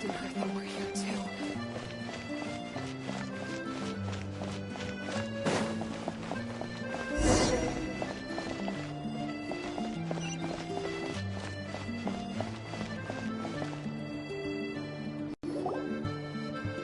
Captain heard that we're here too.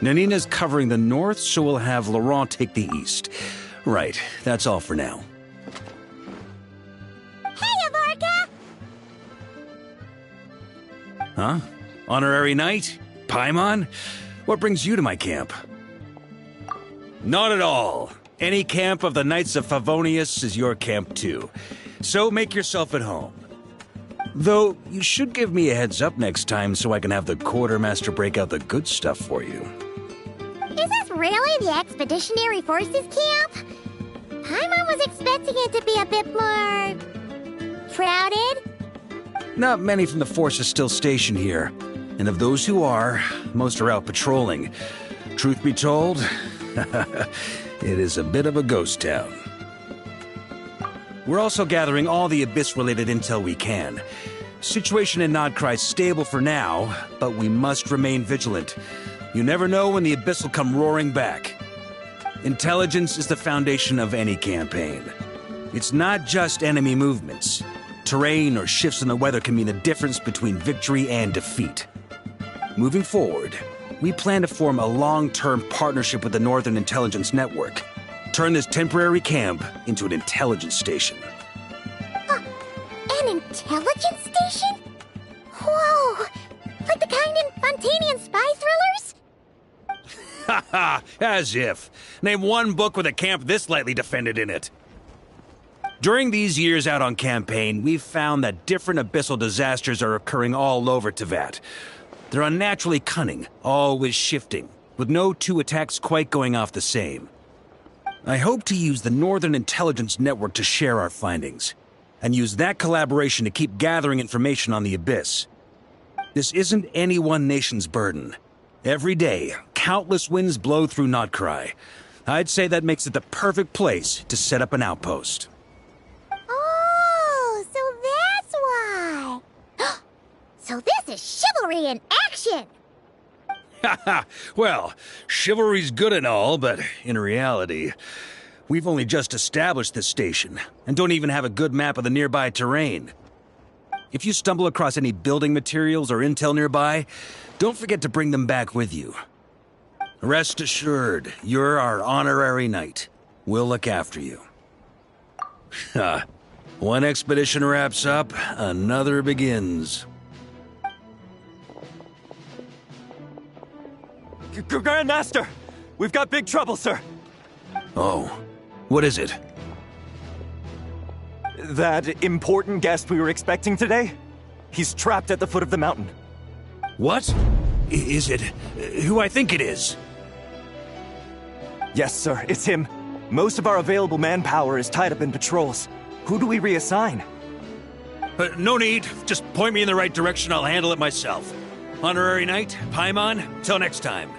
Nanina's covering the north, so we'll have Laurent take the east. Right, that's all for now. Hey, Avarka! Huh? Honorary Knight? Paimon? What brings you to my camp? Not at all. Any camp of the Knights of Favonius is your camp too. So make yourself at home. Though, you should give me a heads up next time so I can have the Quartermaster break out the good stuff for you. Is this really the Expeditionary Forces camp? Paimon was expecting it to be a bit more... crowded? Not many from the force are still stationed here. And of those who are, most are out patrolling. Truth be told, it is a bit of a ghost town. We're also gathering all the Abyss-related intel we can. Situation in Nod-Krai is stable for now, but we must remain vigilant. You never know when the Abyss will come roaring back. Intelligence is the foundation of any campaign. It's not just enemy movements. Terrain or shifts in the weather can mean the difference between victory and defeat. Moving forward, we plan to form a long-term partnership with the Northern Intelligence Network. Turn this temporary camp into an intelligence station. An intelligence station? Whoa! Like the kind in Fontanian spy thrillers? Haha, as if. Name one book with a camp this lightly defended in it. During these years out on campaign, we've found that different abyssal disasters are occurring all over Teyvat. They're unnaturally cunning, always shifting, with no two attacks quite going off the same. I hope to use the Northern Intelligence Network to share our findings, and use that collaboration to keep gathering information on the Abyss. This isn't any one nation's burden. Every day, countless winds blow through Nod-Krai. I'd say that makes it the perfect place to set up an outpost. Oh, so that's why. So this is chivalry in action! Haha, well, chivalry's good and all, but in reality, we've only just established this station, and don't even have a good map of the nearby terrain. If you stumble across any building materials or intel nearby, don't forget to bring them back with you. Rest assured, you're our honorary knight. We'll look after you. One expedition wraps up, another begins. Grandmaster! We've got big trouble, sir! Oh, what is it? That important guest we were expecting today? He's trapped at the foot of the mountain. What? Is it who I think it is? Yes, sir, it's him. Most of our available manpower is tied up in patrols. Who do we reassign? No need. Just point me in the right direction, I'll handle it myself. Honorary Knight, Paimon, till next time.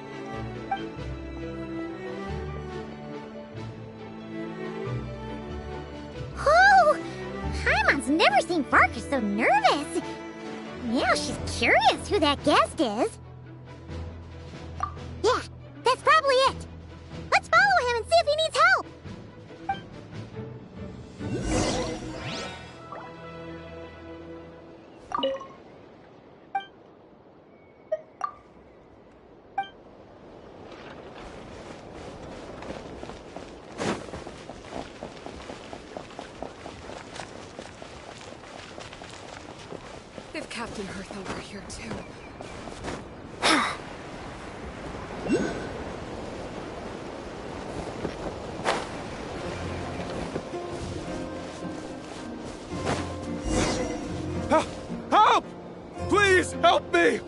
Oh! Paimon's never seen Varka so nervous. Now she's curious who that guest is. Yeah, that's probably it. Let's follow him and see if he needs help. If Captain Hertha were here too. Help! Please, help me!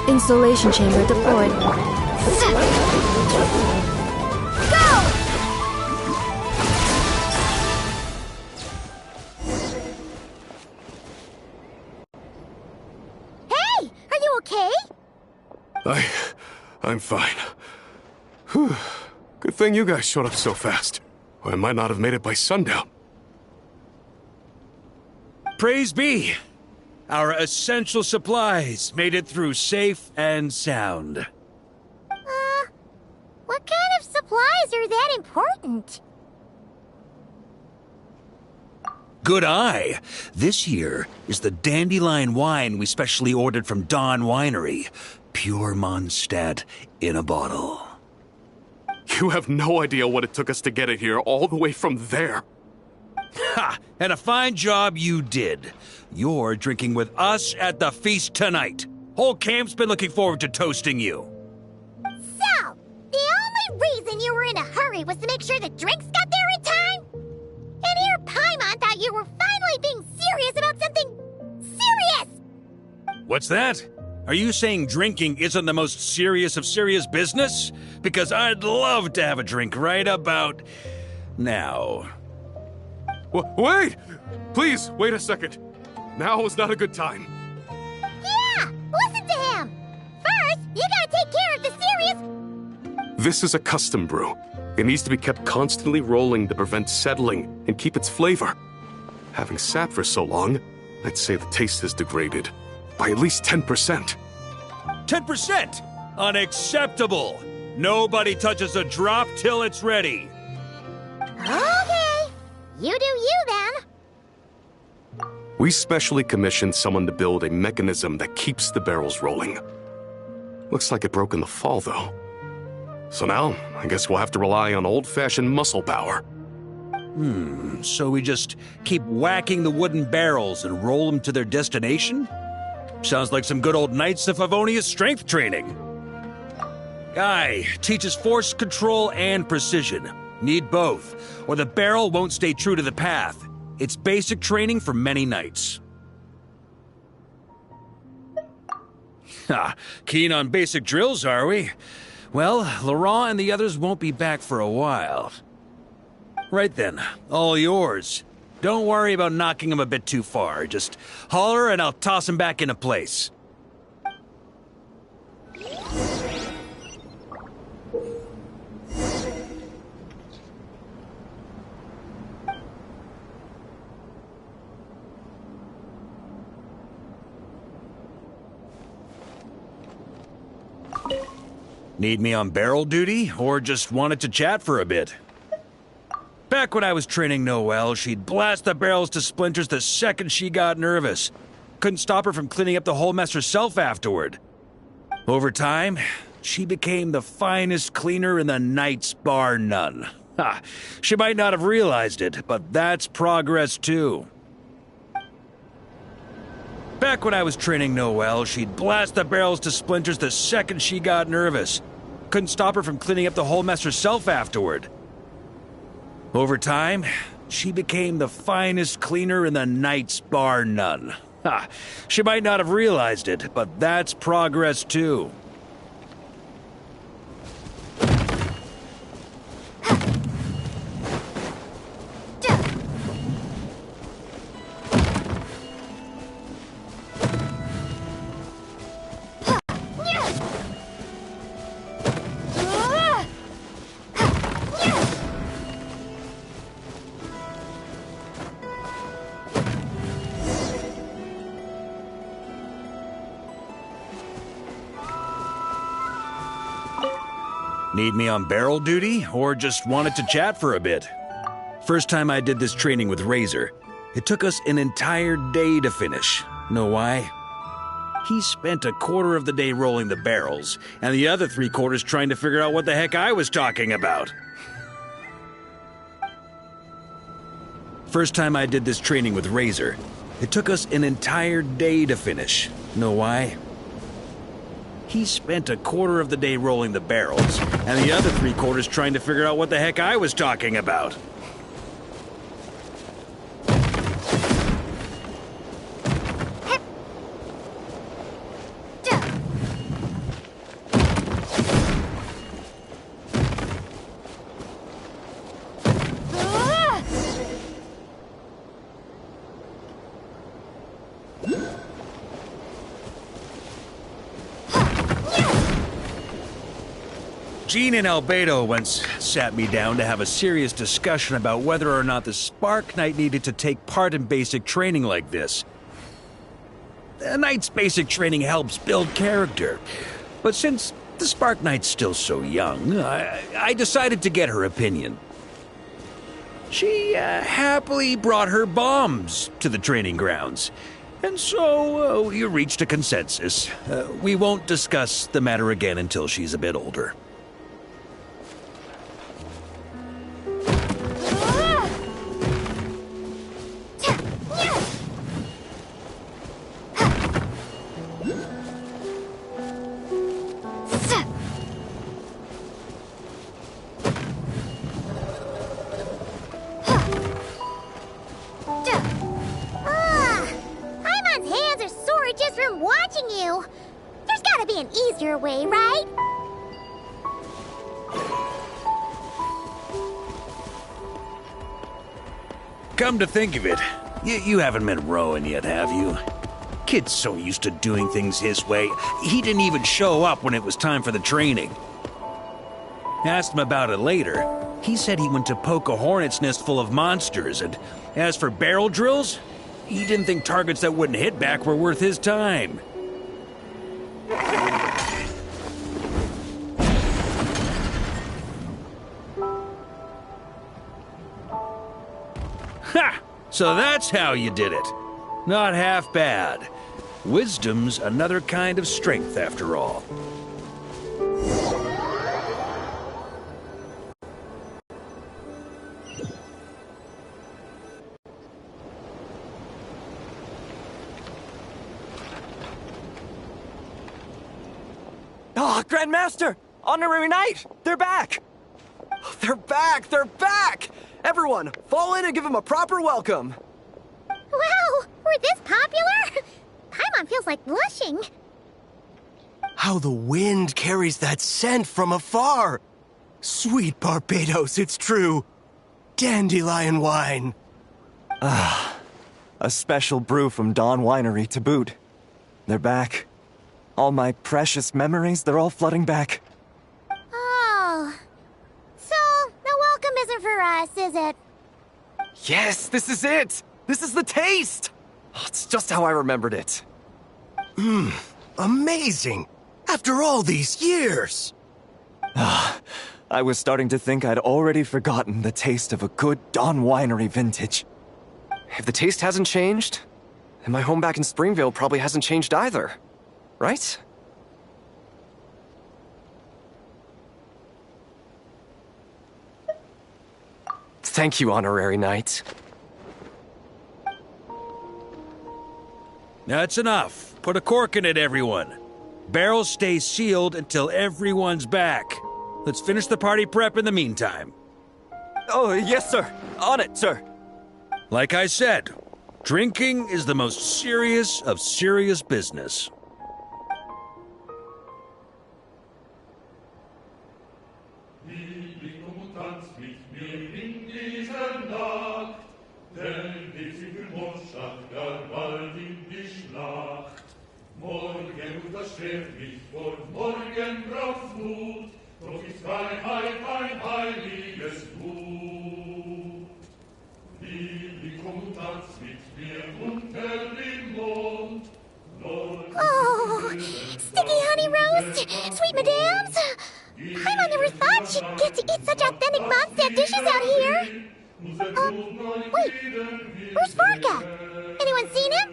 Installation chamber deployed. Go! I'm fine. Whew. Good thing you guys showed up so fast. Or I might not have made it by sundown. Praise be! Our essential supplies made it through safe and sound. What kind of supplies are that important? Good eye. This here is the dandelion wine we specially ordered from Dawn Winery. Pure Mondstadt in a bottle. You have no idea what it took us to get it here, all the way from there. Ha! And a fine job you did. You're drinking with us at the feast tonight. Whole camp's been looking forward to toasting you. So, the only reason you were in a hurry was to make sure the drinks got there in time? And here Paimon thought you were finally being serious about something serious! What's that? Are you saying drinking isn't the most serious of serious business? Because I'd love to have a drink right about now. Wait! Please, wait a second. Now is not a good time. Yeah! Listen to him! First, you gotta take care of the serious... This is a custom brew. It needs to be kept constantly rolling to prevent settling and keep its flavor. Having sat for so long, I'd say the taste has degraded by at least 10%. 10%? Unacceptable! Nobody touches a drop till it's ready. Okay. You do you, then. We specially commissioned someone to build a mechanism that keeps the barrels rolling. Looks like it broke in the fall, though. So now, I guess we'll have to rely on old-fashioned muscle power. So we just keep whacking the wooden barrels and roll them to their destination? Sounds like some good old Knights of Favonia's strength training. Guy teaches force control and precision. Need both, or the barrel won't stay true to the path. It's basic training for many knights. Ha, keen on basic drills, are we? Well, Laurent and the others won't be back for a while. Right then, all yours. Don't worry about knocking him a bit too far. Just holler and I'll toss him back into place. Need me on barrel duty, or just wanted to chat for a bit? Back when I was training Noelle, she'd blast the barrels to splinters the second she got nervous. Couldn't stop her from cleaning up the whole mess herself afterward. Over time, she became the finest cleaner in the Knights, bar none. Ha! She might not have realized it, but that's progress too. Back when I was training Noelle, she'd blast the barrels to splinters the second she got nervous. Couldn't stop her from cleaning up the whole mess herself afterward. Over time, she became the finest cleaner in the Knights, bar none. Ha! She might not have realized it, but that's progress too. Need me on barrel duty, or just wanted to chat for a bit? First time I did this training with Razor, it took us an entire day to finish. Know why? He spent a quarter of the day rolling the barrels, and the other 3/4 trying to figure out what the heck I was talking about. First time I did this training with Razor, it took us an entire day to finish. Know why? He spent a quarter of the day rolling the barrels, and the other 3/4 trying to figure out what the heck I was talking about. Jean and Albedo once sat me down to have a serious discussion about whether or not the Spark Knight needed to take part in basic training like this. A knight's basic training helps build character, but since the Spark Knight's still so young, I decided to get her opinion. She happily brought her bombs to the training grounds, and so we reached a consensus. We won't discuss the matter again until she's a bit older. Way, right? Come to think of it, you haven't met Rowan yet, have you? Kid's so used to doing things his way, he didn't even show up when it was time for the training. Asked him about it later. He said he went to poke a hornet's nest full of monsters, and as for barrel drills, he didn't think targets that wouldn't hit back were worth his time. Ha! So that's how you did it. Not half bad. Wisdom's another kind of strength, after all. Ah, Grandmaster! Honorary Knight! They're back! They're back! They're back! Everyone, fall in and give them a proper welcome! Wow, we're this popular? Paimon feels like blushing. How the wind carries that scent from afar! Sweet Barbados, it's true! Dandelion wine! A special brew from Dawn Winery to boot. They're back. All my precious memories, they're all flooding back. Oh. So, the welcome isn't for us, is it? Yes, this is it! This is the taste! Oh, it's just how I remembered it. Amazing! After all these years! I was starting to think I'd already forgotten the taste of a good Dawn Winery vintage. If the taste hasn't changed, then my home back in Springvale probably hasn't changed either. Right? Thank you, Honorary Knight. That's enough. Put a cork in it, everyone. Barrels stay sealed until everyone's back. Let's finish the party prep in the meantime. Oh, yes, sir. On it, sir. Like I said, drinking is the most serious of serious business. Oh, sticky honey roast, sweet madams. Paimon never thought she'd get to eat such authentic Mondstadt dishes out here. Wait, where's Vorka? Anyone seen him?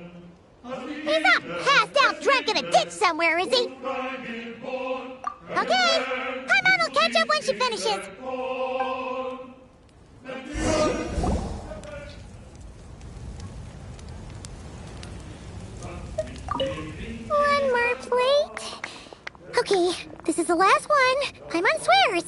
He's not passed out drunk in a ditch somewhere, is he? Okay, Paimon will catch up when she finishes. One more plate. Okay, this is the last one. Paimon swears.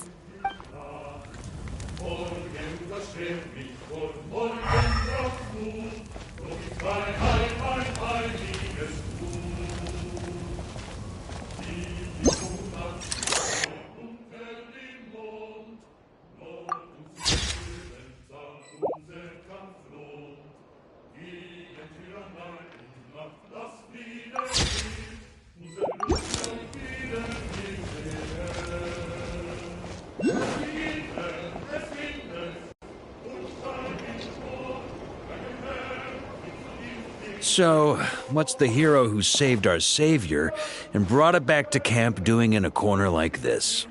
So, what's the hero who saved our savior and brought it back to camp doing in a corner like this?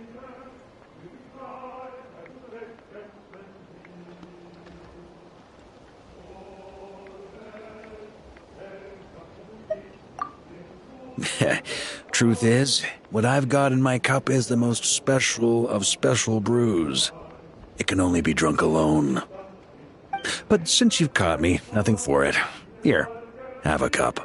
Truth is, what I've got in my cup is the most special of special brews. It can only be drunk alone. But since you've caught me, nothing for it. Here, have a cup.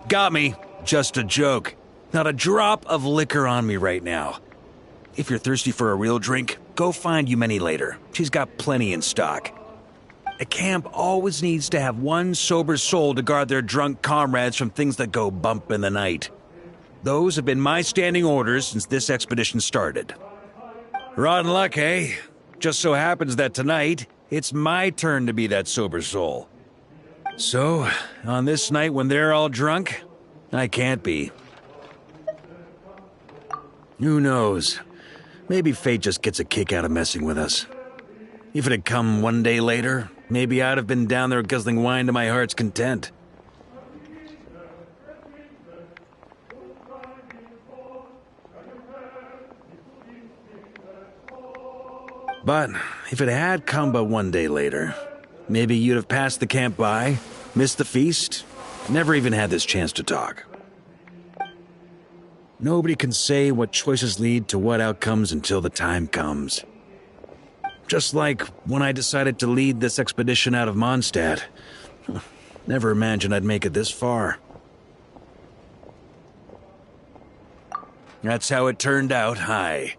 Got me. Just a joke. Not a drop of liquor on me right now. If you're thirsty for a real drink, go find Yumeni later. She's got plenty in stock. A camp always needs to have one sober soul to guard their drunk comrades from things that go bump in the night. Those have been my standing orders since this expedition started. Rotten luck, eh? Just so happens that tonight, it's my turn to be that sober soul. So, on this night when they're all drunk, I can't be. Who knows? Maybe fate just gets a kick out of messing with us. If it had come one day later, maybe I'd have been down there guzzling wine to my heart's content. But if it had come but one day later, maybe you'd have passed the camp by, missed the feast, never even had this chance to talk. Nobody can say what choices lead to what outcomes until the time comes. Just like when I decided to lead this expedition out of Mondstadt. Never imagined I'd make it this far. That's how it turned out, aye.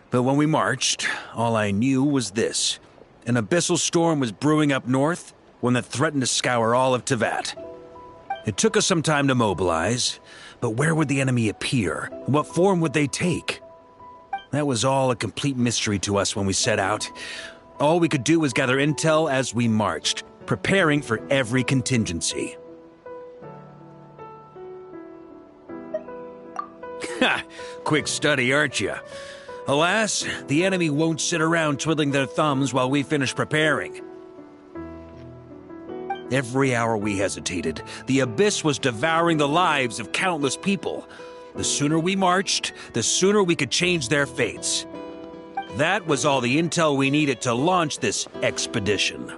But when we marched, all I knew was this. An abyssal storm was brewing up north, one that threatened to scour all of Teyvat. It took us some time to mobilize, but where would the enemy appear? What form would they take? That was all a complete mystery to us when we set out. All we could do was gather intel as we marched, preparing for every contingency. Ha! Quick study, aren't you? Alas, the enemy won't sit around twiddling their thumbs while we finish preparing. Every hour we hesitated, the abyss was devouring the lives of countless people. The sooner we marched, the sooner we could change their fates. That was all the intel we needed to launch this expedition.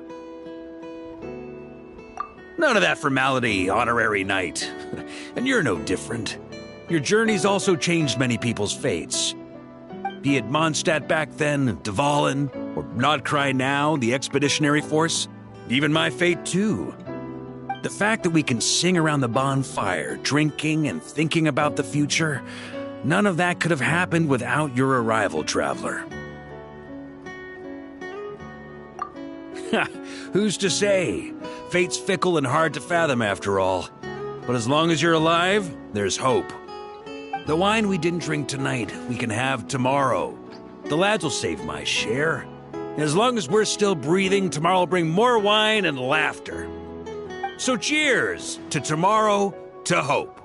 None of that formality, honorary knight. And you're no different. Your journey's also changed many people's fates. Be it Mondstadt back then, Dvalin, or Nod-Krai now, the expeditionary force. Even my fate, too. The fact that we can sing around the bonfire, drinking and thinking about the future, none of that could have happened without your arrival, traveler. Who's to say? Fate's fickle and hard to fathom after all. But as long as you're alive, there's hope. The wine we didn't drink tonight, we can have tomorrow. The lads will save my share. As long as we're still breathing, tomorrow will bring more wine and laughter. So cheers to tomorrow, to hope.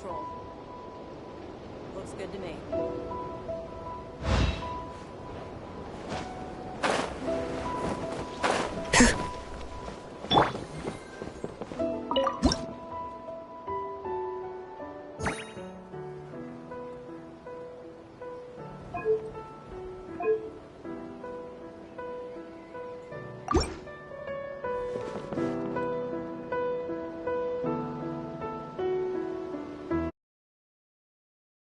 control. Looks good to me.